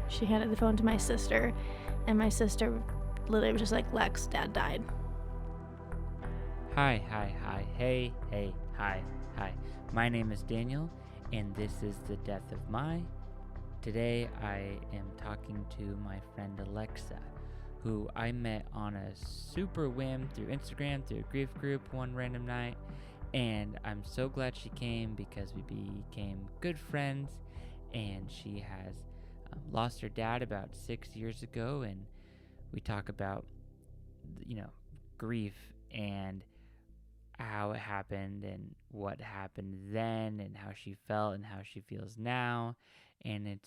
she handed the phone to my sister, and my sister literally was just like, Lex, Dad died. Hi, hey, hi. My name is Daniel, and this is The Death of My. Today I am talking to my friend Alexa, who I met on a super whim through Instagram, through a grief group one random night, and I'm so glad she came because we became good friends, and she has lost her dad about 6 years ago, and we talk about, grief and how it happened and what happened then and how she felt and how she feels now, and it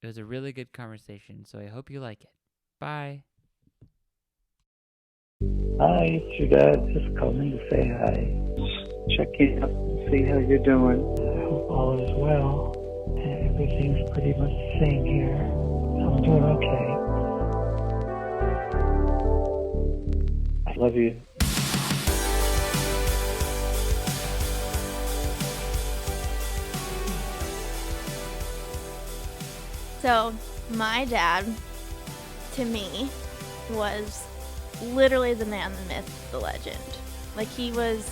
was a really good conversation, so I hope you like it. Bye. Hi, it's your dad. Just calling to say hi. Check in up and see how you're doing. I hope all is well. Everything's pretty much the same here. I'm doing okay. I love you. So my dad, to me, was literally the man, the myth, the legend. Like, he was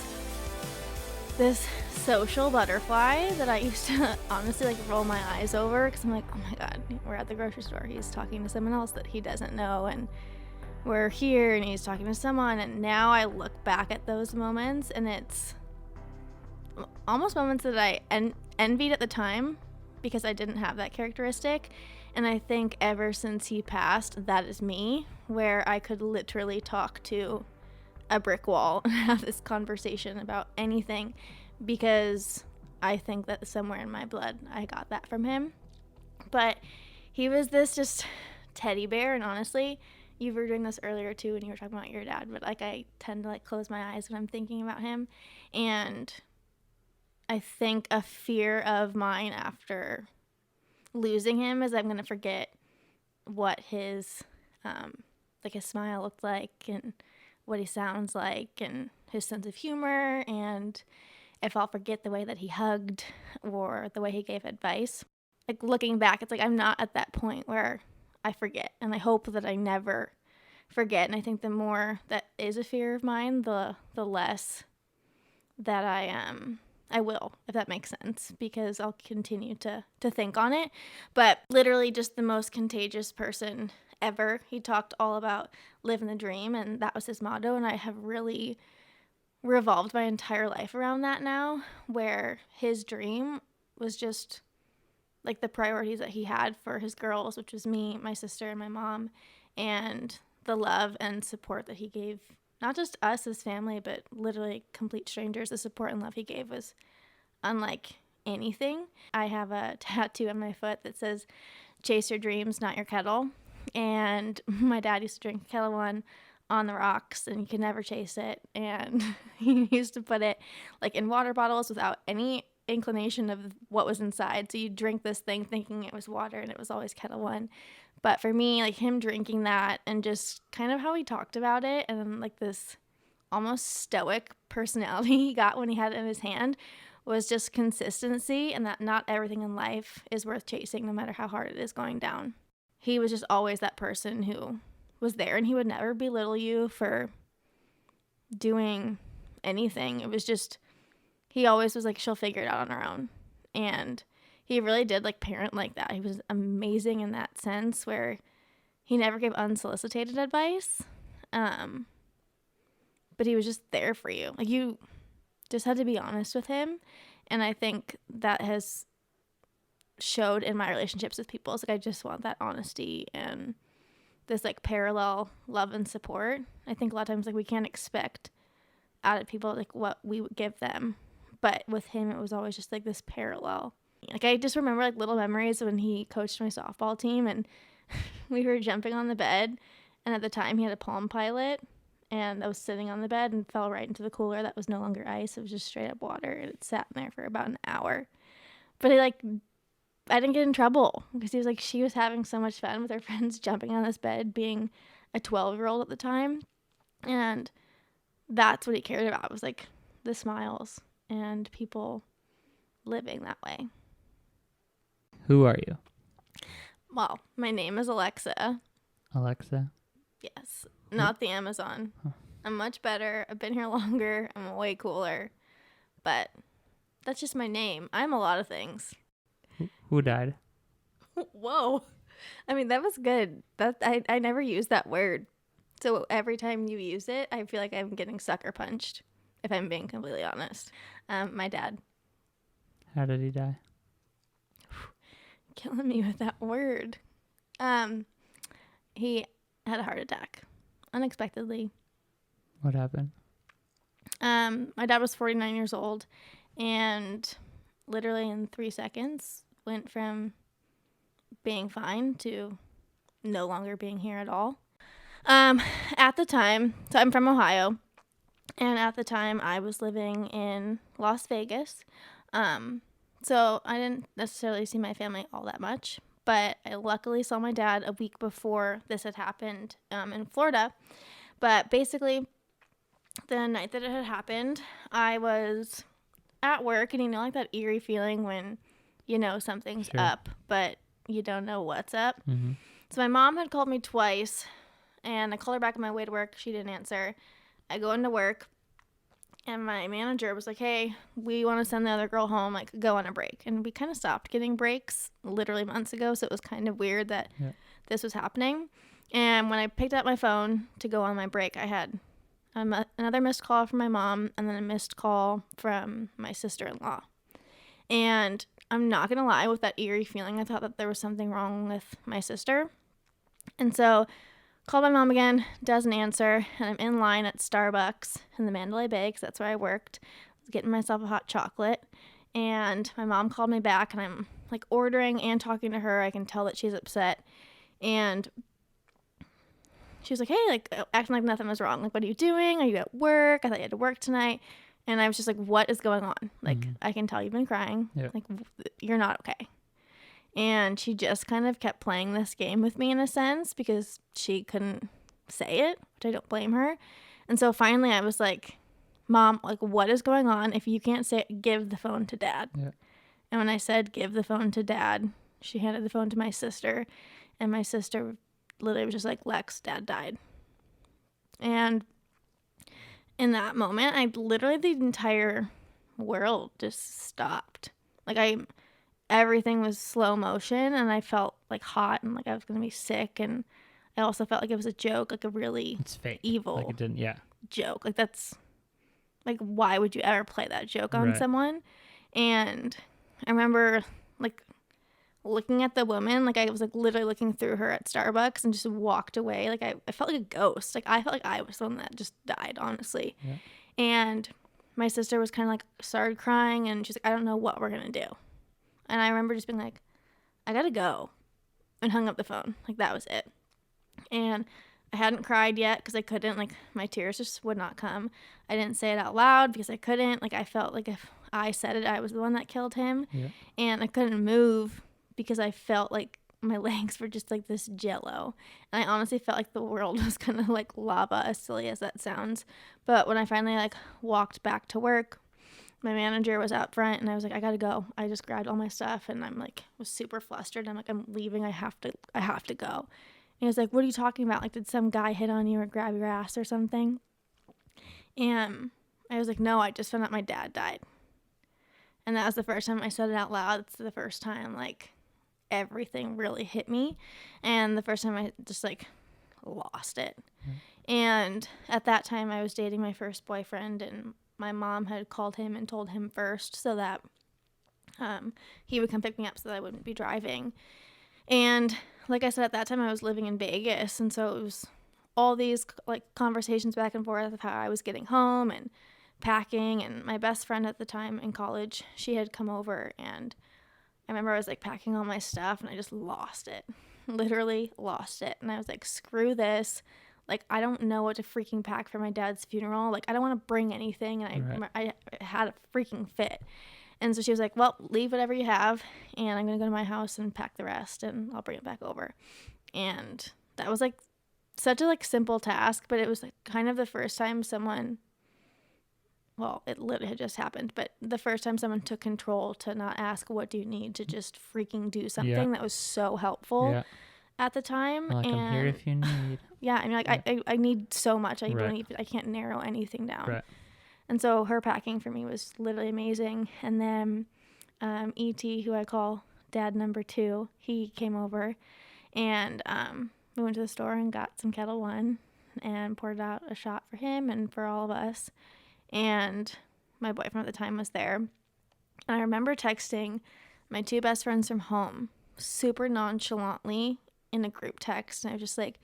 this social butterfly that I used to honestly roll my eyes over, because I'm like, oh my god, we're at the grocery store, he's talking to someone else that he doesn't know, and we're here and he's talking to someone. And now I look back at those moments, and it's almost moments that I envied at the time because I didn't have that characteristic. And I think ever since he passed, that is me, where I could literally talk to a brick wall and have this conversation about anything, because I think that somewhere in my blood I got that from him. But he was this just teddy bear, and honestly, you were doing this earlier too when you were talking about your dad, but I tend to close my eyes when I'm thinking about him. And I think a fear of mine after losing him is I'm going to forget what his his smile looked like, and what he sounds like, and his sense of humor, and if I'll forget the way that he hugged or the way he gave advice. Looking back, it's I'm not at that point where I forget, and I hope that I never forget. And I think the more that is a fear of mine, the less that I will, if that makes sense, because I'll continue to think on it. But literally just the most contagious person ever. He talked all about living the dream, and that was his motto, and I have really revolved my entire life around that now, where his dream was just the priorities that he had for his girls, which was me, my sister, and my mom, and the love and support that he gave not just us as family, but literally complete strangers. The support and love he gave was unlike anything. I have a tattoo on my foot that says, chase your dreams, not your kettle. And my dad used to drink Kettle One on the rocks, and you could never chase it. And he used to put it in water bottles without any inclination of what was inside. So you drink this thing thinking it was water, and it was always Kettle One. But for me, him drinking that, and just kind of how he talked about it, and then this almost stoic personality he got when he had it in his hand, was just consistency, and that not everything in life is worth chasing, no matter how hard it is going down. He was just always that person who was there, and he would never belittle you for doing anything. It was just, he always was she'll figure it out on her own. And he really did parent like that. He was amazing in that sense, where he never gave unsolicited advice. But he was just there for you. You just had to be honest with him. And I think that has showed in my relationships with people. It's I just want that honesty and this parallel love and support. I think a lot of times we can't expect out of people what we would give them. But with him, it was always just this parallel. I just remember little memories when he coached my softball team, and we were jumping on the bed, and at the time he had a Palm Pilot, and I was sitting on the bed and fell right into the cooler that was no longer ice. It was just straight up water, and it sat in there for about an hour. But I didn't get in trouble, because he was she was having so much fun with her friends jumping on this bed, being a 12-year-old at the time. And that's what he cared about, was the smiles and people living that way. Who are you? Well, my name is Alexa. Alexa? Yes, not the Amazon. Huh. I'm much better. I've been here longer. I'm way cooler. But that's just my name. I'm a lot of things. Who died? Whoa. I mean, that was good. I never used that word. So every time you use it, I feel like I'm getting sucker punched, if I'm being completely honest. My dad. How did he die? Killing me with that word. He had a heart attack. Unexpectedly. What happened? My dad was 49 years old, and literally in 3 seconds went from being fine to no longer being here at all. At the time, so I'm from Ohio, and at the time I was living in Las Vegas. So I didn't necessarily see my family all that much, but I luckily saw my dad a week before this had happened in Florida. But basically, the night that it had happened, I was at work, and like that eerie feeling when something's Sure. up, but you don't know what's up. Mm-hmm. So my mom had called me twice, and I called her back on my way to work. She didn't answer. I go into work, and my manager was like, hey, we want to send the other girl home, like, go on a break. And we kind of stopped getting breaks literally months ago, so it was kind of weird that this was happening. And when I picked up my phone to go on my break, I had another missed call from my mom, and then a missed call from my sister-in-law. And I'm not going to lie, with that eerie feeling, I thought that there was something wrong with my sister. And so called my mom again, doesn't answer, and I'm in line at Starbucks in the Mandalay Bay, because that's where I worked. I was getting myself a hot chocolate, and my mom called me back, and I'm like ordering and talking to her. I can tell that she's upset, and she was like, hey, like, acting like nothing was wrong. Like, what are you doing? Are you at work? I thought you had to work tonight. And I was just like, what is going on? Like, I can tell you've been crying. Yep. Like, you're not okay. And she just kind of kept playing this game with me in a sense, because she couldn't say it, which I don't blame her. And so finally I was like, Mom, like, what is going on? If you can't say it, give the phone to Dad. Yeah. And when I said give the phone to Dad, she handed the phone to my sister. And my sister literally was just like, Lex, Dad died. And in that moment, the entire world just stopped. Like, everything was slow motion, and I felt like hot and like I was going to be sick. And I also felt like it was a joke, like a really It's fake. evil Like it didn't, joke. Like, that's like, why would you ever play that joke on someone? And I remember like looking at the woman, like I was like literally looking through her at Starbucks, and just walked away. Like, I felt like a ghost. Like, I felt like I was the one that just died, honestly. Yeah. And my sister was kind of like started crying, and she's like, I don't know what we're gonna do. And I remember just being like, I gotta go, and hung up the phone. Like, that was it. And I hadn't cried yet because I couldn't, like, my tears just would not come. I didn't say it out loud because I couldn't. Like, I felt like if I said it, I was the one that killed him. Yeah. And I couldn't move because I felt like my legs were just like this jello. And I honestly felt like the world was kind of like lava, as silly as that sounds. But when I finally like walked back to work, my manager was out front, and I was like, I gotta go. I just grabbed all my stuff, and I'm like, was super flustered. I'm like, I'm leaving. I have to go. And he was like, what are you talking about? Like, did some guy hit on you or grab your ass or something? And I was like, no, I just found out my dad died. And that was the first time I said it out loud. It's the first time like everything really hit me, and the first time I just like lost it. And at that time I was dating my first boyfriend, and my mom had called him and told him first so that he would come pick me up so that I wouldn't be driving. And like I said, at that time I was living in Vegas, and so it was all these like conversations back and forth of how I was getting home and packing. And my best friend at the time in college, she had come over, and I remember I was like packing all my stuff, and I just lost it. Literally lost it. And I was like, screw this. Like, I don't know what to freaking pack for my dad's funeral. Like, I don't want to bring anything. And I had a freaking fit. And so she was like, well, leave whatever you have, and I'm going to go to my house and pack the rest, and I'll bring it back over. And that was like such a like simple task, but it was like kind of the first time someone well, it literally had just happened, but the first time someone took control to not ask, what do you need, to just freaking do something, that was so helpful at the time. Like, I'm here if you need. Yeah, I mean, like, I need so much. I Right. I can't narrow anything down. Right. And so her packing for me was literally amazing. And then E.T., who I call Dad number 2, he came over, and we went to the store and got some Kettle One and poured out a shot for him and for all of us. And my boyfriend at the time was there. And I remember texting my 2 best friends from home super nonchalantly in a group text. And I was just like,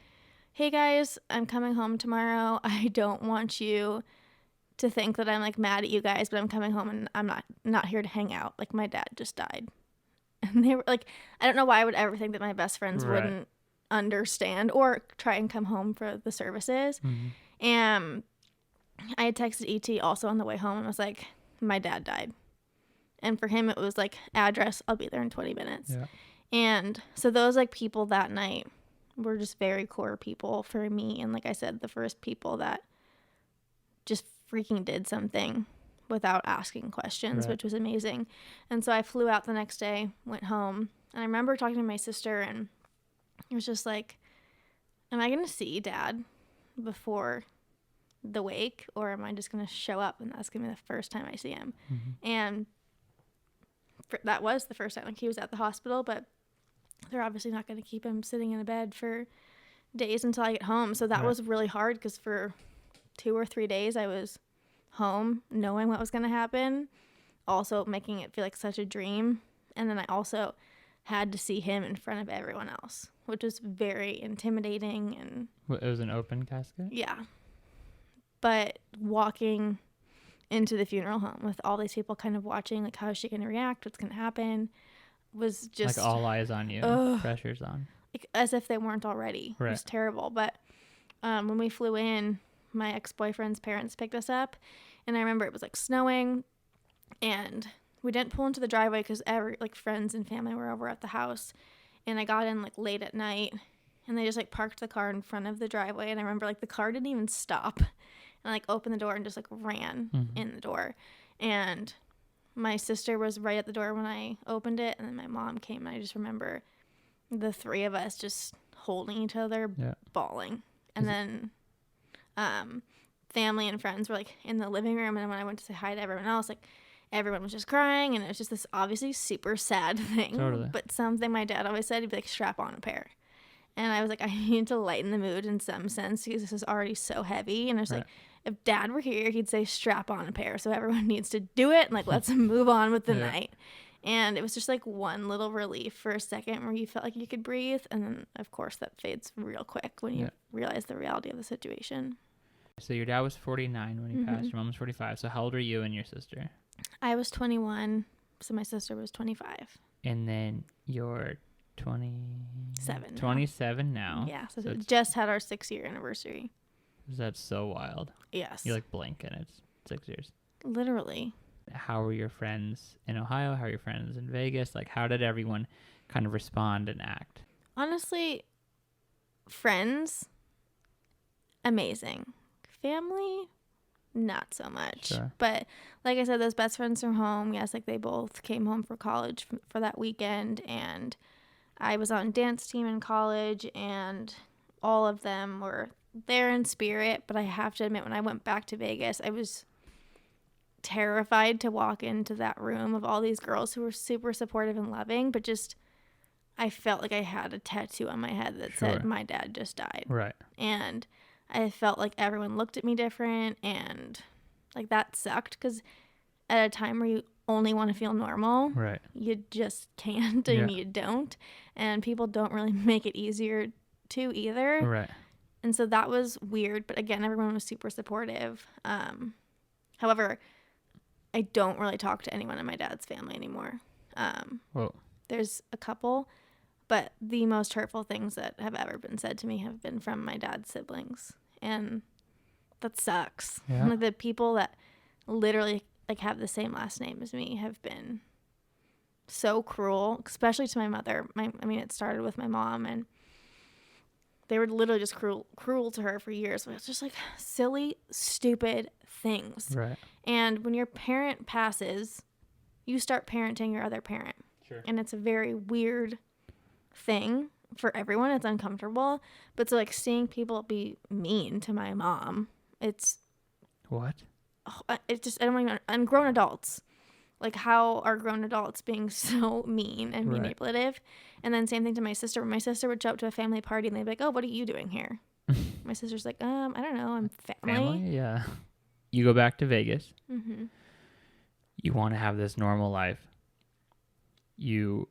hey guys, I'm coming home tomorrow. I don't want you to think that I'm like mad at you guys, but I'm coming home and I'm not here to hang out. Like, my dad just died. And they were like, I don't know why I would ever think that my best friends wouldn't understand or try and come home for the services. Mm-hmm. And I had texted E.T. also on the way home and was like, my dad died. And for him, it was like, address, I'll be there in 20 minutes. Yeah. And so those like people that night were just very core people for me. And like I said, the first people that just freaking did something without asking questions, which was amazing. And so I flew out the next day, went home, and I remember talking to my sister, and it was just like, am I going to see Dad before the wake, or am I just going to show up and that's going to be the first time I see him? Mm-hmm. And that was the first time. Like, he was at the hospital, but they're obviously not going to keep him sitting in a bed for days until I get home. So that was really hard, because for 2 or 3 days I was home knowing what was going to happen, also making it feel like such a dream. And then I also had to see him in front of everyone else, which was very intimidating. And it was an open casket? Yeah. But walking into the funeral home with all these people kind of watching, like, how is she going to react, what's going to happen, was just like all eyes on you. Pressure's on, like, as if they weren't already. It was terrible. But when we flew in, my ex-boyfriend's parents picked us up, and I remember it was like snowing, and we didn't pull into the driveway because like friends and family were over at the house, and I got in like late at night, and they just like parked the car in front of the driveway, and I remember like the car didn't even stop, and I like opened the door and just like ran in the door, and my sister was right at the door when I opened it, and then my mom came, and I just remember the 3 of us just holding each other, bawling. And then family and friends were like in the living room, and when I went to say hi to everyone else, like, everyone was just crying, and it was just this obviously super sad thing. Totally. But something my dad always said, he'd be like, strap on a pair. And I was like, I need to lighten the mood in some sense, because this is already so heavy. And I was like, if Dad were here, he'd say strap on a pair, so everyone needs to do it, and like, let's move on with the night. And it was just like one little relief for a second where you felt like you could breathe, and then of course that fades real quick when you realize the reality of the situation. So your dad was 49 when he passed. Your mom was 45. So how old are you and your sister? I was 21, so my sister was 25. And then you're 27. 27 now. Yeah, so we just had our 6-year anniversary. That's so wild. Yes. You like blink and it's 6 years. Literally. How were your friends in Ohio? How are your friends in Vegas? Like, how did everyone kind of respond and act? Honestly, friends, amazing. Family, not so much. Sure. But like I said, those best friends from home, yes, like they both came home for college for that weekend, and I was on dance team in college, and all of them were there in spirit. But I have to admit, when I went back to Vegas, I was terrified to walk into that room of all these girls who were super supportive and loving, but just I felt like I had a tattoo on my head that said my dad just died. Right. And I felt like everyone looked at me different, and like that sucked, because at a time where you only want to feel normal, you just can't, and you don't, and people don't really make it easier to either. Right. And so that was weird, but again, everyone was super supportive. However, I don't really talk to anyone in my dad's family anymore. There's a couple, but the most hurtful things that have ever been said to me have been from my dad's siblings, and that sucks. Yeah. Like, the people that literally like have the same last name as me have been so cruel, especially to my mother. I mean, it started with my mom, and they were literally just cruel to her for years. But it's just like silly, stupid things. Right. And when your parent passes, you start parenting your other parent. Sure. And it's a very weird thing for everyone. It's uncomfortable. But so like seeing people be mean to my mom, it's What? it just, I don't even, and grown adults. Like, how are grown adults being so mean and Right. manipulative? And then same thing to my sister. When my sister would show up to a family party and they'd be like, oh, what are you doing here? My sister's like, I don't know, I'm family. Yeah. You go back to Vegas. Mm-hmm. You want to have this normal life. You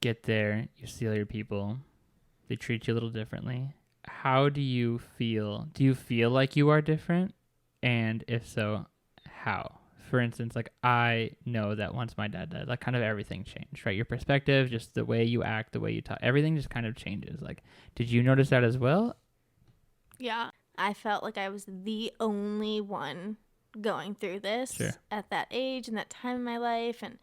get there, you see all your people. They treat you a little differently. How do you feel? Do you feel like you are different? And if so, how? For instance, like I know that once my dad died, like kind of everything changed, right? Your perspective, just the way you act, the way you talk, everything just kind of changes. Like, did you notice that as well? Yeah. I felt like I was the only one going through this at that age and that time in my life. And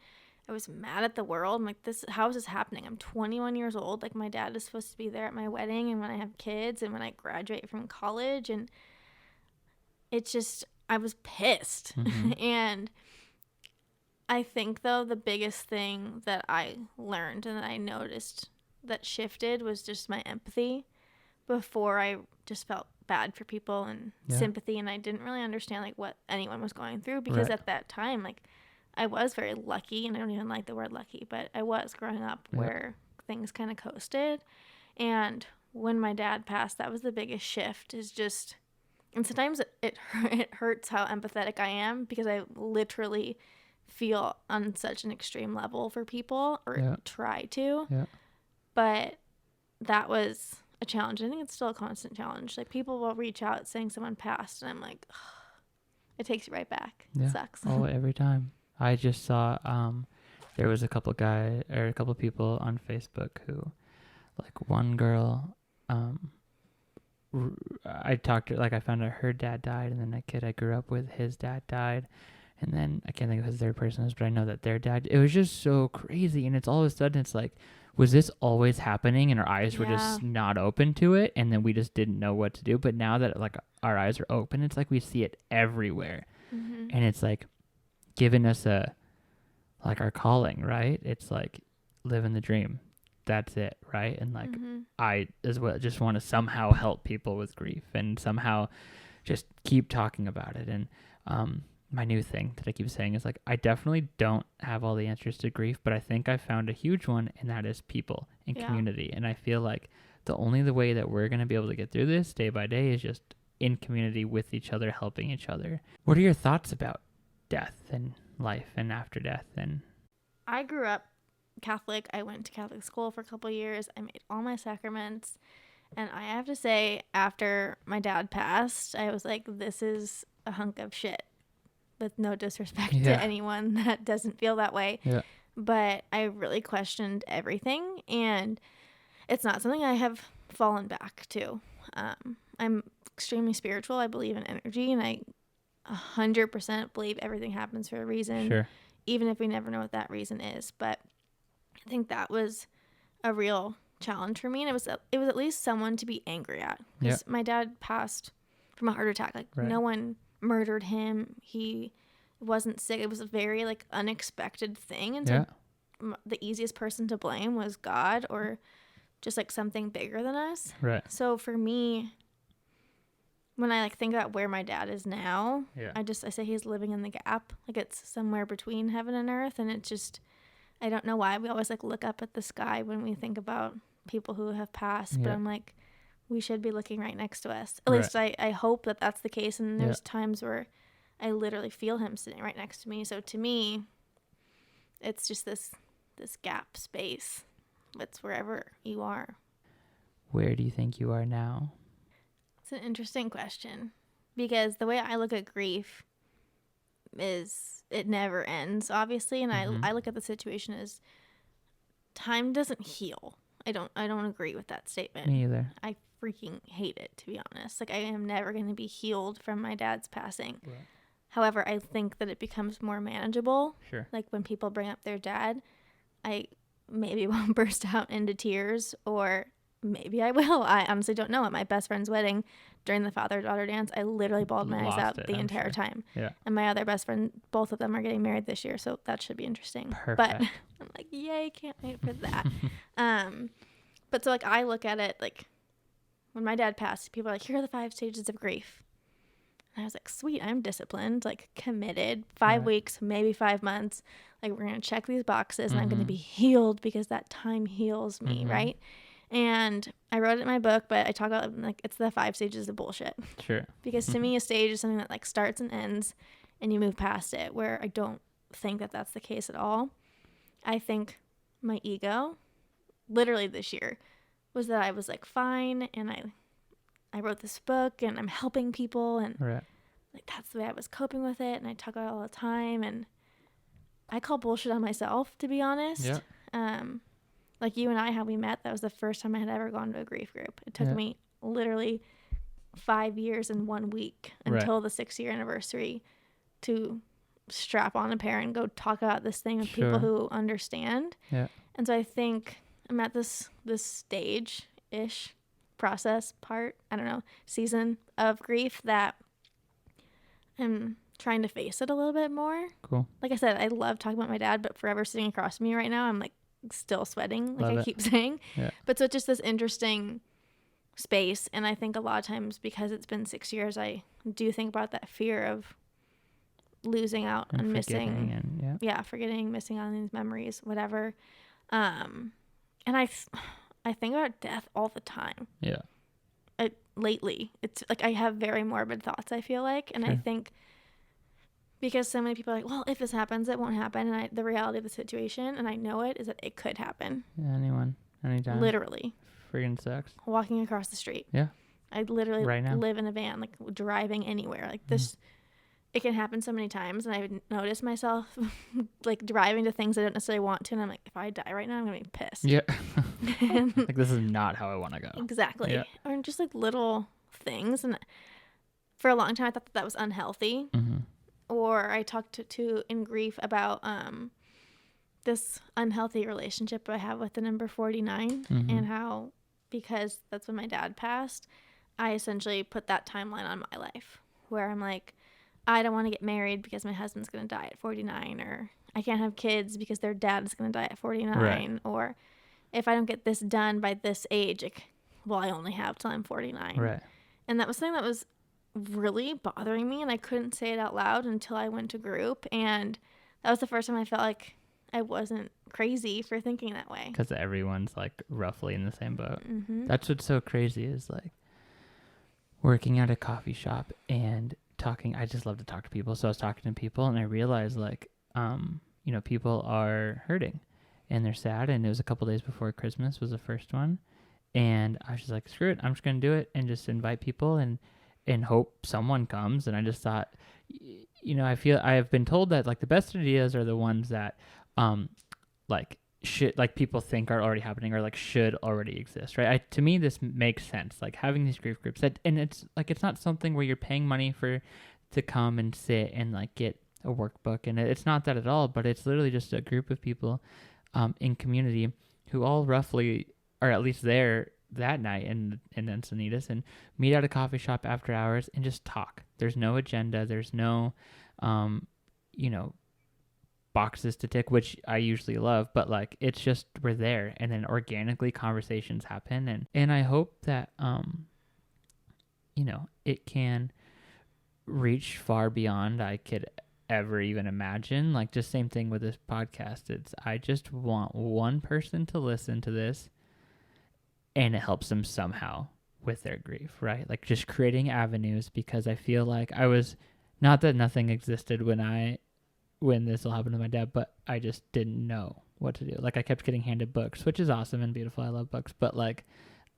I was mad at the world. I'm like, how is this happening? I'm 21 years old. Like, my dad is supposed to be there at my wedding and when I have kids and when I graduate from college. And it's just, I was pissed. Mm-hmm. And I think, though, the biggest thing that I learned and that I noticed that shifted was just my empathy. Before, I just felt bad for people and sympathy, and I didn't really understand like what anyone was going through, because at that time, like, I was very lucky, and I don't even like the word lucky, but I was growing up where things kind of coasted. And when my dad passed, that was the biggest shift, is just, and sometimes it hurts how empathetic I am, because I literally feel on such an extreme level for people, or try to. Yeah. But that was a challenge. I think it's still a constant challenge. Like, people will reach out saying someone passed, and I'm like, ugh, it takes you right back. Yeah. It sucks. Oh, every time. I just saw there was a couple people on Facebook who, like, one girl, I talked to, like, I found out her dad died, and then a kid I grew up with, his dad died, and then I can't think of who the third person is, but I know that their dad, it was just so crazy. And it's all of a sudden, it's like, was this always happening and our eyes were just not open to it, and then we just didn't know what to do? But now that, like, our eyes are open, it's like we see it everywhere. Mm-hmm. And it's like giving us our calling, right? It's like living the dream. That's it, right? And like, I as well just want to somehow help people with grief and somehow just keep talking about it. And my new thing that I keep saying is, like, I definitely don't have all the answers to grief, but I think I found a huge one, and that is people and community. And I feel like the way that we're going to be able to get through this day by day is just in community with each other, helping each other. What are your thoughts about death and life and after death? And I grew up Catholic. I went to Catholic school for a couple of years. I made all my sacraments. And I have to say, after my dad passed, I was like, this is a hunk of shit. With no disrespect to anyone that doesn't feel that way. Yeah. But I really questioned everything. And it's not something I have fallen back to. I'm extremely spiritual. I believe in energy. And I 100% believe everything happens for a reason. Sure. Even if we never know what that reason is. But I think that was a real challenge for me. And it was at least someone to be angry at. Because my dad passed from a heart attack. Like, no one murdered him. He wasn't sick. It was a very, like, unexpected thing. And so the easiest person to blame was God, or just, like, something bigger than us. Right. So for me, when I, like, think about where my dad is now, I say he's living in the gap. Like, it's somewhere between heaven and earth. And it's just, I don't know why we always, like, look up at the sky when we think about people who have passed. But I'm like, we should be looking right next to us. At least I hope that that's the case. And there's times where I literally feel him sitting right next to me. So to me, it's just this gap space. It's wherever you are. Where do you think you are now? It's an interesting question, because the way I look at grief is it never ends, obviously. And I look at the situation as time doesn't heal. I don't agree with that statement. Me either. I freaking hate it, to be honest. Like, I am never going to be healed from my dad's passing. Right. However, I think that it becomes more manageable. Sure. Like, when people bring up their dad, I maybe won't burst out into tears, or maybe I will. I honestly don't know. At my best friend's wedding, during the father-daughter dance, I literally bawled my eyes out the entire time. Yeah. And my other best friend, both of them are getting married this year, so that should be interesting. Perfect. But I'm like, yay, can't wait for that. But so like I look at it like when my dad passed, people are like, here are the 5 stages of grief. And I was like, sweet, I'm disciplined, like committed, 5 weeks, maybe 5 months. Like we're going to check these boxes and I'm going to be healed because that time heals me, right? And I wrote it in my book, but I talk about like it's the 5 stages of bullshit. Sure. Because to me, a stage is something that like starts and ends and you move past it, where I don't think that that's the case at all. I think my ego, literally this year, was that I was like fine and I wrote this book and I'm helping people and like that's the way I was coping with it, and I talk about it all the time, and I call bullshit on myself, to be honest. Like you and I, how we met, that was the first time I had ever gone to a grief group. It took me literally 5 years and 1 week until the 6-year anniversary to strap on a pair and go talk about this thing with people who understand. And so I think I'm at this stage-ish process part, I don't know, season of grief that I'm trying to face it a little bit more. Cool. Like I said, I love talking about my dad, but forever sitting across from me right now, I'm like still sweating, like I keep saying. But so it's just this interesting space, and I think a lot of times because it's been 6 years, I do think about that fear of losing out and missing forgetting, missing on these memories, whatever. And I think about death all the time. Lately it's like I have very morbid thoughts, I feel like, and I think because so many people are like, well, if this happens, it won't happen, and the reality of the situation, and I know it, is that it could happen. Anyone, anytime. Literally. Friggin' sucks. Walking across the street. I literally live in a van, like driving anywhere. Like this, it can happen so many times, and I would notice myself like driving to things I don't necessarily want to, and I'm like, if I die right now, I'm gonna be pissed. Like this is not how I want to go. Exactly. Or just like little things, and for a long time I thought that was unhealthy. Or I talked to in grief about this unhealthy relationship I have with the number 49, and how, because that's when my dad passed, I essentially put that timeline on my life where I'm like, I don't want to get married because my husband's going to die at 49, or I can't have kids because their dad's going to die at 49, or if I don't get this done by this age, I only have till I'm 49. And that was something that was really bothering me, and I couldn't say it out loud until I went to group, and that was the first time I felt like I wasn't crazy for thinking that way, because everyone's like roughly in the same boat. That's what's so crazy, is like working at a coffee shop and talking. I just love to talk to people, so I was talking to people and I realized like people are hurting and they're sad, and it was a couple days before Christmas was the first one, and I was just like, screw it, I'm just gonna do it and just invite people and hope someone comes. And I just thought, I feel I have been told that like the best ideas are the ones that people think are already happening or like should already exist, right? To me this makes sense, like having these grief groups and it's like it's not something where you're paying money to come and sit and like get a workbook, and it's not that at all, but it's literally just a group of people in community who all roughly are at least there that night in Encinitas, and meet at a coffee shop after hours and just talk. There's no agenda, there's no boxes to tick, which I usually love, but like it's just we're there, and then organically conversations happen, and I hope that it can reach far beyond I could ever even imagine. Like just same thing with this podcast, I just want one person to listen to this and it helps them somehow with their grief, right? Like just creating avenues, because I feel like I was, not that nothing existed when this all happened to my dad, but I just didn't know what to do. Like I kept getting handed books, which is awesome and beautiful. I love books, but like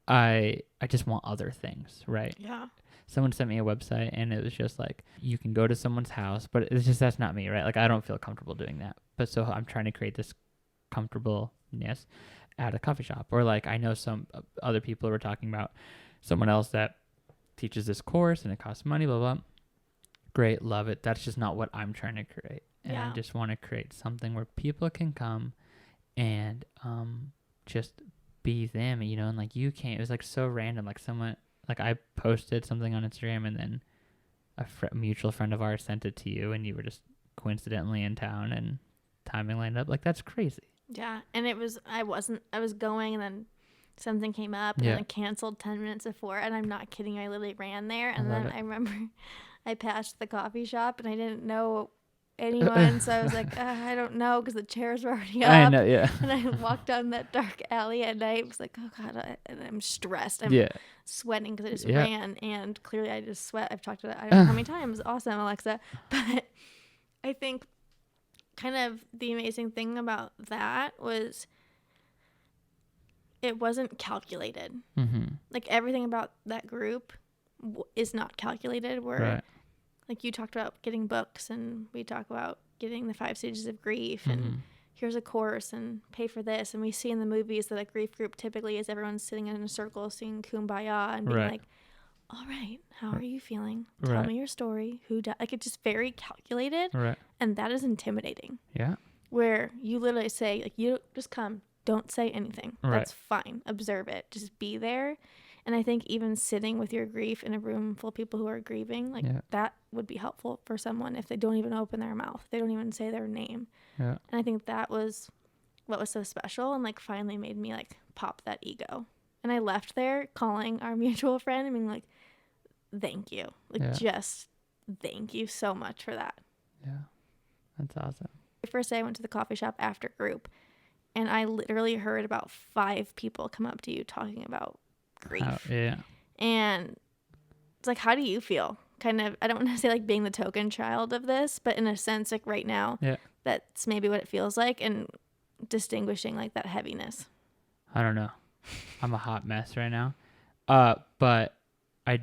I just want other things, right? Yeah. Someone sent me a website and it was just like, you can go to someone's house, but it's just, that's not me, right? Like I don't feel comfortable doing that. But so I'm trying to create this comfortableness at a coffee shop, or like I know some other people were talking about someone else that teaches this course and it costs money, blah, blah. Great. Love it. That's just not what I'm trying to create. And I just want to create something where people can come and just be them, you know, and like you can't. It was like so random. Like someone, like I posted something on Instagram, and then a mutual friend of ours sent it to you, and you were just coincidentally in town, and timing lined up. Like that's crazy. Yeah, and I was going, and then something came up, and then I canceled 10 minutes before, and I'm not kidding, I literally ran there, and then I remember I passed the coffee shop, and I didn't know anyone, so I was like, I don't know, because the chairs were already up. I know, yeah. And I walked down that dark alley at night. I was like, oh God, and I'm stressed. I'm sweating because I just ran, and clearly I just sweat. I've talked about it, I don't know how many times. Awesome, Alexa. But I think kind of the amazing thing about that was it wasn't calculated. Mm-hmm. Like everything about that group is not calculated. Where like you talked about getting books, and we talk about getting the 5 stages of grief, and here's a course, and pay for this. And we see in the movies that a grief group typically is everyone sitting in a circle singing Kumbaya and being like, all right, how are you feeling? Tell me your story. Who died? Like, it's just very calculated. And that is intimidating. Yeah. Where you literally say, like, you just come. Don't say anything. That's fine. Observe it. Just be there. And I think even sitting with your grief in a room full of people who are grieving, like that would be helpful for someone if they don't even open their mouth. They don't even say their name. Yeah. And I think that was what was so special, and like finally made me like pop that ego. And I left there calling our mutual friend and being like, thank you. Like just thank you so much for that. Yeah. That's awesome. The first day I went to the coffee shop after group, and I literally heard about 5 people come up to you talking about grief. And it's like, how do you feel? Kind of, I don't want to say like being the token child of this, but in a sense, like right now, that's maybe what it feels like, and distinguishing like that heaviness. I don't know. I'm a hot mess right now. But I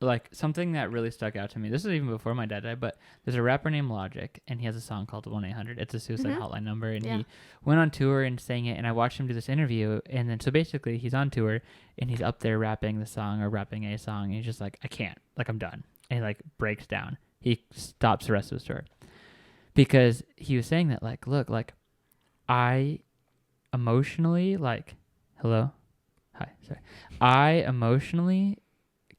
like something that really stuck out to me. This is even before my dad died, but there's a rapper named Logic, and he has a song called 1-800. It's a suicide hotline number, and he went on tour and sang it, and I watched him do this interview, and then so basically he's on tour, and he's up there rapping the song or rapping a song, and he's just like, I can't, like I'm done. And he like breaks down. He stops the rest of his tour because he was saying that like, look, like I emotionally like, hello? Hi, sorry. I emotionally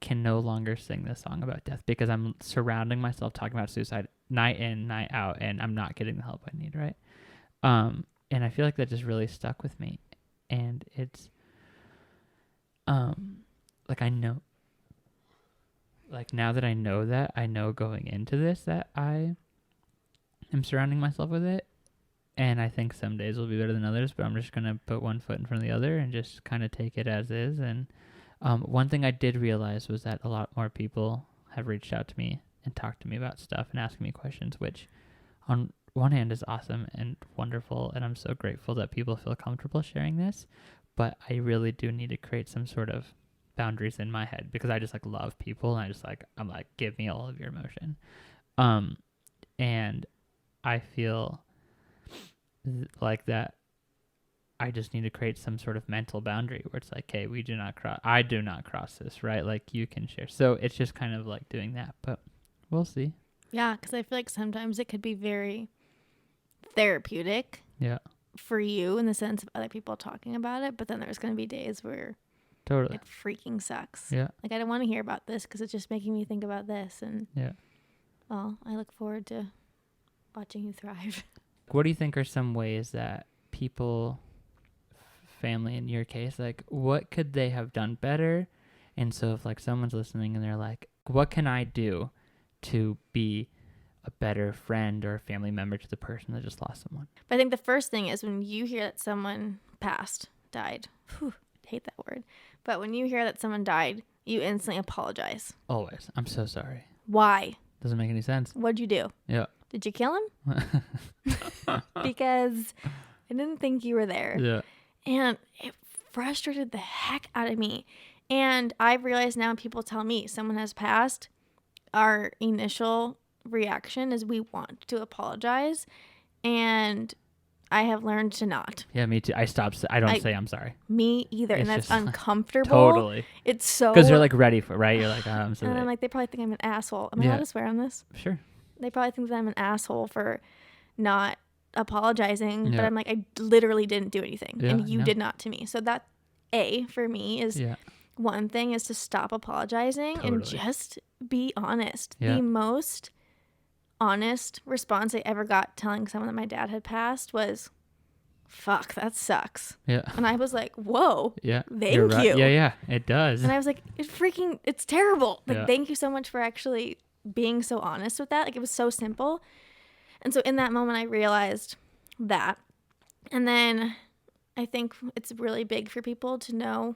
can no longer sing this song about death because I'm surrounding myself talking about suicide night in, night out, and I'm not getting the help I need, right? And I feel like that just really stuck with me. And it's like I know, like now that I know that, I know going into this that I am surrounding myself with it. And I think some days will be better than others, but I'm just going to put one foot in front of the other and just kind of take it as is. And one thing I did realize was that a lot more people have reached out to me and talked to me about stuff and asked me questions, which on one hand is awesome and wonderful. And I'm so grateful that people feel comfortable sharing this. But I really do need to create some sort of boundaries in my head because I just like love people. And I'm like, give me all of your emotion. And I feel like that I just need to create some sort of mental boundary where it's like, hey, I do not cross this, right? Like you can share. So it's just kind of like doing that, but we'll see. Yeah. Cause I feel like sometimes it could be very therapeutic for you in the sense of other people talking about it. But then there's going to be days where it freaking sucks. Yeah. Like I don't want to hear about this cause it's just making me think about this. And well, I look forward to watching you thrive. What do you think are some ways that people, family in your case, like what could they have done better? And so if like someone's listening and they're like, what can I do to be a better friend or a family member to the person that just lost someone? But I think the first thing is when you hear that someone died, hate that word. But when you hear that someone died, you instantly apologize. Always. I'm so sorry. Why? Doesn't make any sense. What'd you do? Yeah. Did you kill him? Because I didn't think you were there. Yeah. And it frustrated the heck out of me. And I've realized now when people tell me someone has passed, our initial reaction is we want to apologize. And I have learned to not. Yeah, me too. I don't say I'm sorry. Me either. It's and that's uncomfortable. Totally. It's so. Because you're like ready for it, right? You're like, I'm sorry. And I'm like, they probably think I'm an asshole. Am I allowed to swear on this? Sure. They probably think that I'm an asshole for not apologizing, but I'm like, I literally didn't do anything, and you did not to me. So that for me is Yeah. one thing is to stop apologizing and Totally. just be honest. Yeah. The most honest response I ever got telling someone that my dad had passed was, fuck, that sucks. Yeah. And I was like, whoa, Yeah. thank You're right. you. Yeah. It does. And I was like, it's terrible. Like, Yeah. thank you so much for actually being so honest with that. Like, it was so simple. And so in that moment, I realized that. And then I think it's really big for people to know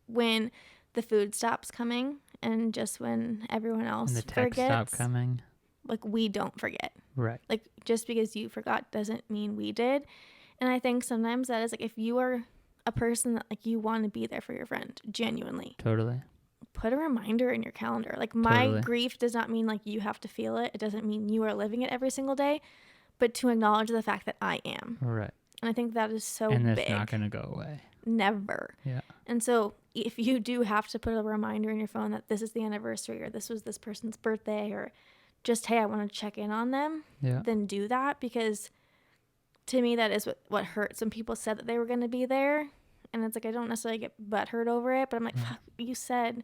when the food stops coming and just when everyone else and the texts forgets. stop coming. Like, we don't forget. Right. Like, just because you forgot doesn't mean we did. And I think sometimes that is like, if you are a person that like you want to be there for your friend, genuinely, Totally. put a reminder in your calendar. Like, my Totally. grief does not mean like you have to feel it. It doesn't mean you are living it every single day, but to acknowledge the fact that I am. Right. And I think that is so And big. it's not going to go away. Never. Yeah. And so if you do have to put a reminder in your phone that this is the anniversary or this was this person's birthday or just, hey, I want to check in on them, Yeah. then do that, because to me that is what hurts when people said that they were going to be there. And it's like, I don't necessarily get butthurt over it, but I'm like, fuck, you said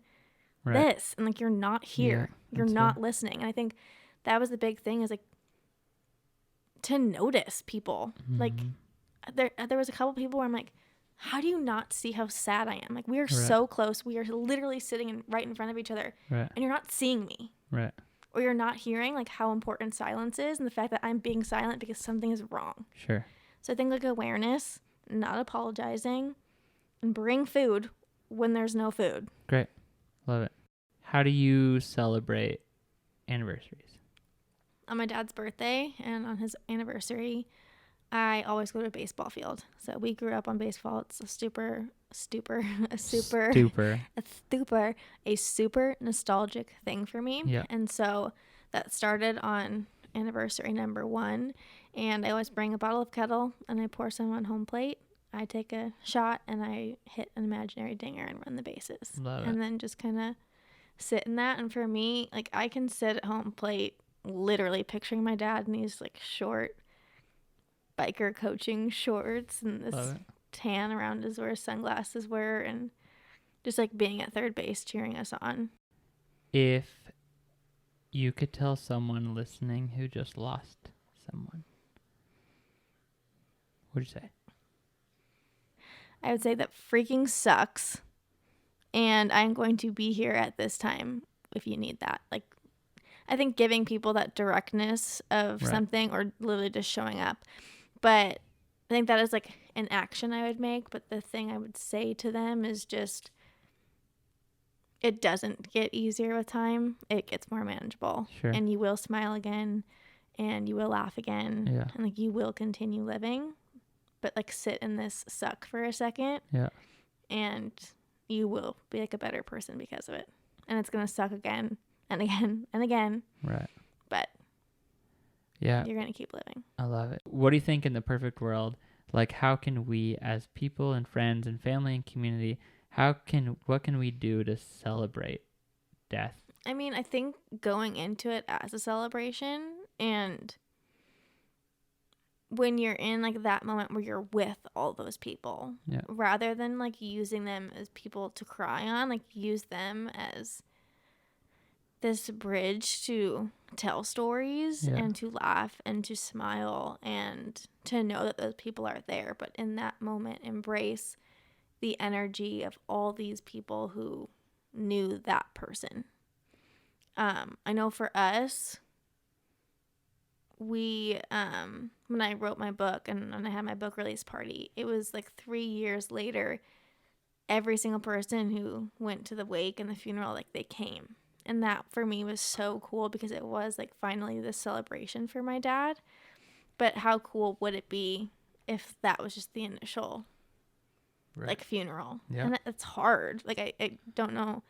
this, and like, you're not here. You're not listening. And I think that was the big thing, is like to notice people. Like, there was a couple people where I'm like, how do you not see how sad I am? Like, we are so close. We are literally sitting right in front of each other, and you're not seeing me. Right. Or you're not hearing like how important silence is, and the fact that I'm being silent because something is wrong. Sure. So I think like awareness, not apologizing, and bring food when there's no food. Great. Love it. How do you celebrate anniversaries? On my dad's birthday and on his anniversary, I always go to a baseball field. So we grew up on baseball. It's a super nostalgic thing for me. Yeah. And so that started on anniversary number 1. And I always bring a bottle of kettle and I pour some on home plate. I take a shot and I hit an imaginary dinger and run the bases. Love it. And then just kind of sit in that. And for me, like, I can sit at home plate literally picturing my dad in these like short biker coaching shorts and this tan around where his sunglasses were, and just like being at third base cheering us on. If you could tell someone listening who just lost someone, what would you say? I would say that freaking sucks, and I'm going to be here at this time if you need that. Like, I think giving people that directness of something, or literally just showing up. But I think that is like an action I would make. But the thing I would say to them is just, it doesn't get easier with time. It gets more manageable. Sure. And you will smile again, and you will laugh again. Yeah. And like, you will continue living. But like, sit in this suck for a second. Yeah. And you will be like a better person because of it. And it's going to suck again and again and again. Right. But yeah, you're going to keep living. I love it. What do you think in the perfect world, like, how can we as people and friends and family and community, what can we do to celebrate death? I mean, I think going into it as a celebration, and when you're in like that moment where you're with all those people, rather than like using them as people to cry on, like use them as this bridge to tell stories and to laugh and to smile and to know that those people are there. But in that moment, embrace the energy of all these people who knew that person. I know for us, when I wrote my book and when I had my book release party, it was like 3 years later, every single person who went to the wake and the funeral, like, they came. And that for me was so cool, because it was like finally this celebration for my dad. But how cool would it be if that was just the initial like funeral? And it's hard. Like, I don't know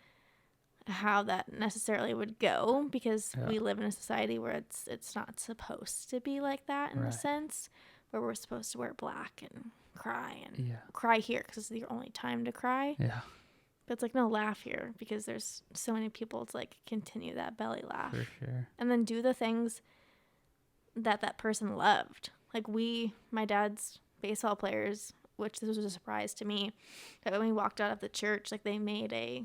how that necessarily would go, because we live in a society where it's not supposed to be like that, in a sense, where we're supposed to wear black and cry and cry here because it's your only time to cry. But it's like, no, laugh here, because there's so many people to like continue that belly laugh. For sure. And then do the things that person loved. Like, my dad's baseball players which this was a surprise to me, that when we walked out of the church, like they made a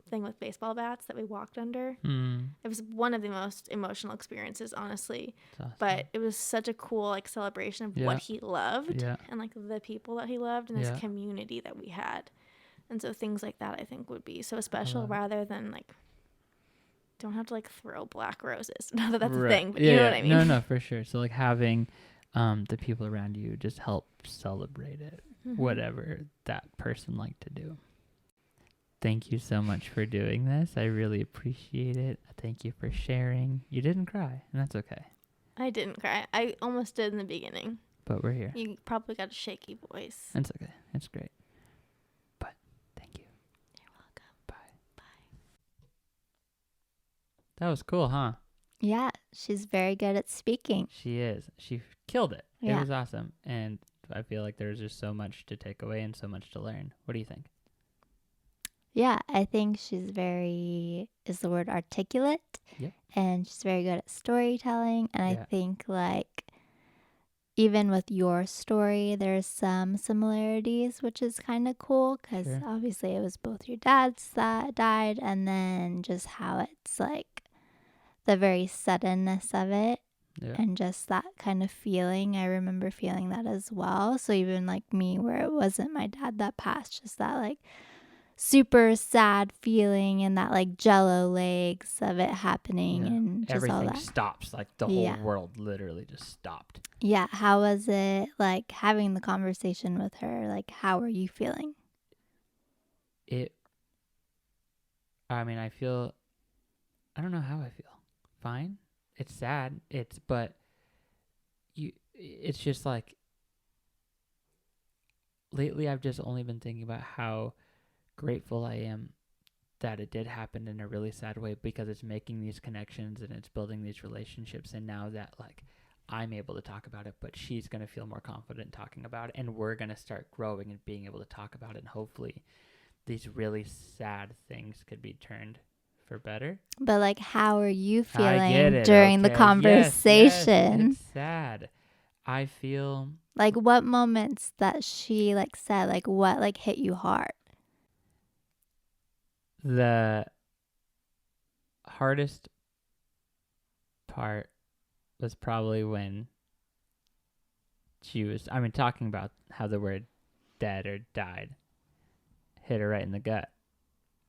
thing with baseball bats that we walked under. It was one of the most emotional experiences, honestly. Awesome. But it was such a cool like celebration of what he loved and like the people that he loved and this community that we had. And so things like that I think would be so special rather than like don't have to like throw black roses. Not that that's a thing, but you know what I mean. No, for sure. So like having the people around you just help celebrate it, whatever that person liked to do. Thank you so much for doing this. I really appreciate it. Thank you for sharing. You didn't cry, and that's okay. I didn't cry. I almost did in the beginning. But we're here. You probably got a shaky voice. It's okay. It's great. But thank you. You're welcome. Bye. That was cool, huh? Yeah, she's very good at speaking. She is. She killed it. Yeah. It was awesome. And I feel like there's just so much to take away and so much to learn. What do you think? Yeah, I think she's is the word articulate? Yep. And she's very good at storytelling. And Yeah. I think, like, even with your story, there's some similarities, which is kind of cool because obviously it was both your dads that died and then just how it's, like, the very suddenness of it. Yeah. And just that kind of feeling. I remember feeling that as well. So even, like, me, where it wasn't my dad that passed, just that, like, super sad feeling and that like jello legs of it happening and just everything all that stops, like the whole world literally just stopped. Yeah, how was it like having the conversation with her? Like, how are you feeling? I don't know how I feel. Fine. It's sad. But it's just like lately I've just only been thinking about how grateful I am that it did happen in a really sad way because it's making these connections and it's building these relationships. And now that like I'm able to talk about it, but she's going to feel more confident talking about it and we're going to start growing and being able to talk about it. And hopefully these really sad things could be turned for better. But like, how are you feeling during the conversation? Yes, it's sad. I feel like what moments that she like said, like what like hit you hard? The hardest part was probably when she was, talking about how the word dead or died hit her right in the gut.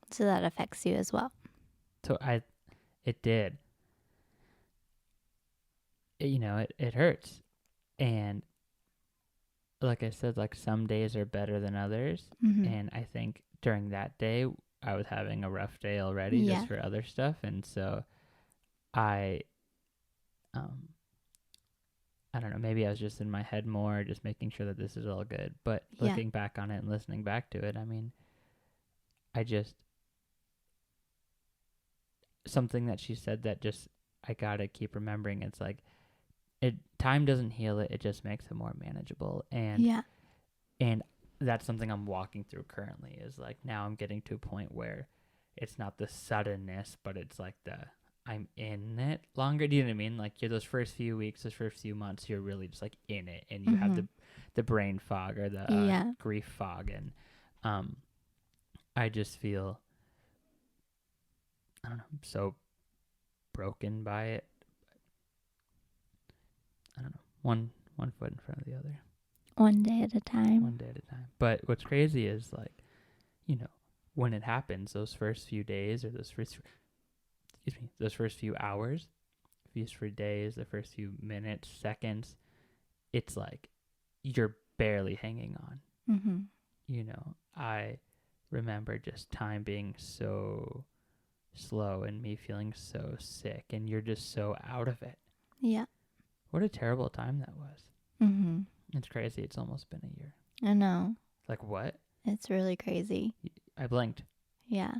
So that affects you as well. So it did. It hurts. And like I said, like some days are better than others. And I think during that day, I was having a rough day already just for other stuff. And so I don't know, maybe I was just in my head more, just making sure that this is all good. But looking back on it and listening back to it, something that she said that just, I gotta keep remembering. It's like, time doesn't heal it. It just makes it more manageable. And that's something I'm walking through currently is like, now I'm getting to a point where it's not the suddenness, but it's like I'm in it longer. Do you know what I mean? Like those first few weeks, those first few months, you're really just like in it and you have the brain fog or the grief fog. And I just feel, I don't know, I'm so broken by it. I don't know. One foot in front of the other. One day at a time. One day at a time. But what's crazy is like, when it happens, those first few days or those first few hours, these few days, the first few minutes, seconds, it's like you're barely hanging on. I remember just time being so slow and me feeling so sick and you're just so out of it. Yeah. What a terrible time that was. It's crazy. It's almost been a year. I know. Like what? It's really crazy. I blinked. Yeah.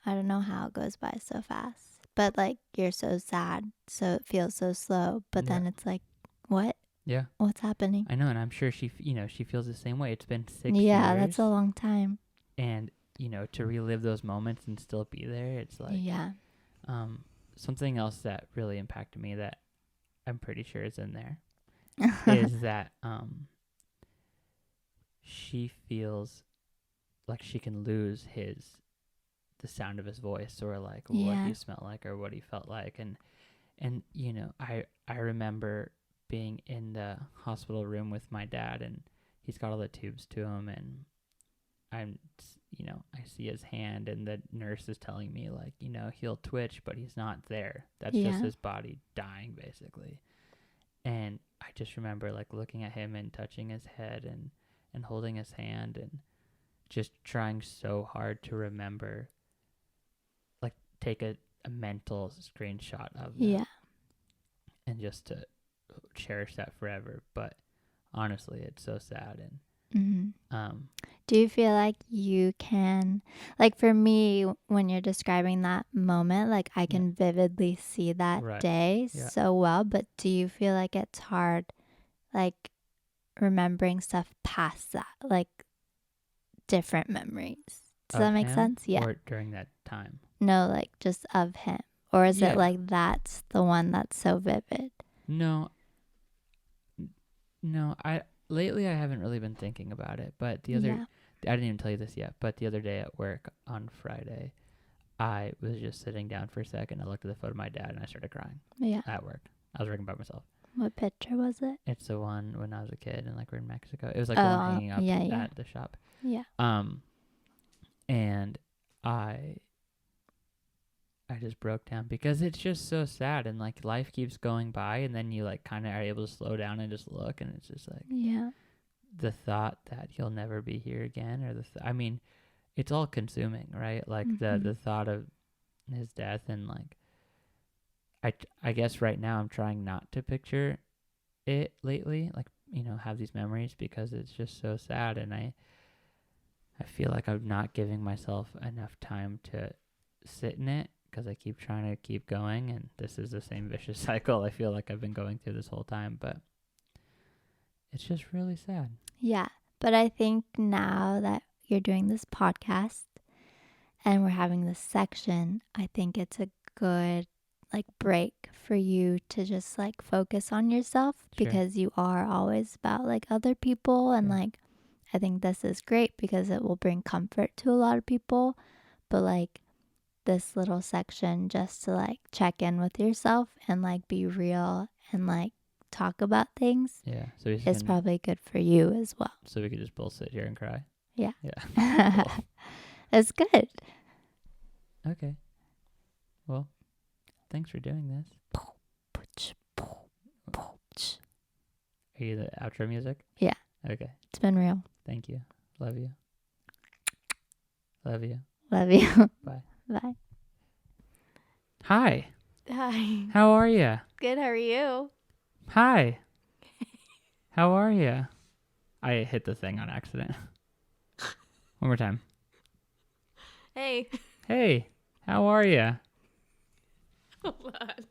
I don't know how it goes by so fast. But like you're so sad, so it feels so slow. But then it's like, what? Yeah. What's happening? I know, and I'm sure she feels the same way. It's been 6 years. Yeah, that's a long time. And to relive those moments and still be there, it's like something else that really impacted me that I'm pretty sure is in there is that she feels like she can lose the sound of his voice, or like what Yeah. he smelled like or what he felt like. And you know, I remember being in the hospital room with my dad, and he's got all the tubes to him, and I see his hand, and the nurse is telling me, like, he'll twitch, but he's not there. That's just Yeah. his body dying, basically. And I just remember, like, looking at him and touching his head and holding his hand, and just trying so hard to remember, like, take a mental screenshot of that, Yeah. and just to cherish that forever. But honestly, it's so sad. And do you feel like you can, like, for me, when you're describing that moment, like, I can vividly see that Right. day Yeah. so well, but do you feel like it's hard, like, remembering stuff past that, like different memories? Does that make sense? Yeah. Or during that time? No, like just of him. Or is it Yeah. like that's the one that's so vivid? No, lately I haven't really been thinking about it, but I didn't even tell you this yet, but the other day at work on Friday, I was just sitting down for a second. I looked at the photo of my dad and I started crying. Yeah. At work. I was working by myself. What picture was it? It's the one when I was a kid and, like, we're in Mexico. It was like the one hanging up at the shop. Yeah. And I just broke down because it's just so sad, and, like, life keeps going by, and then you, like, kind of are able to slow down and just look, and it's just like, the thought that he'll never be here again, or I mean, it's all consuming, right? Like, the thought of his death, and, like, I guess right now I'm trying not to picture it lately, like, have these memories, because it's just so sad, and I feel like I'm not giving myself enough time to sit in it, because I keep trying to keep going, and this is the same vicious cycle I feel like I've been going through this whole time. But it's just really sad. Yeah, but I think now that you're doing this podcast and we're having this section, I think it's a good, like, break for you to just, like, focus on yourself, because you are always about, like, other people, and like, I think this is great because it will bring comfort to a lot of people. But, like, this little section just to, like, check in with yourself and, like, be real and, like, talk about things, so is probably good for you as well. So we could just both sit here and cry. Yeah. Cool. It's good. Okay. Well, thanks for doing this. Are you the outro music? Yeah. Okay. It's been real. Thank you. Love you. Love you. Love you. Bye. Bye. Hi. Hi. How are you? Good, how are you? Hi. How are you? I hit the thing on accident. One more time. Hey. Hey. How are you? Hold on.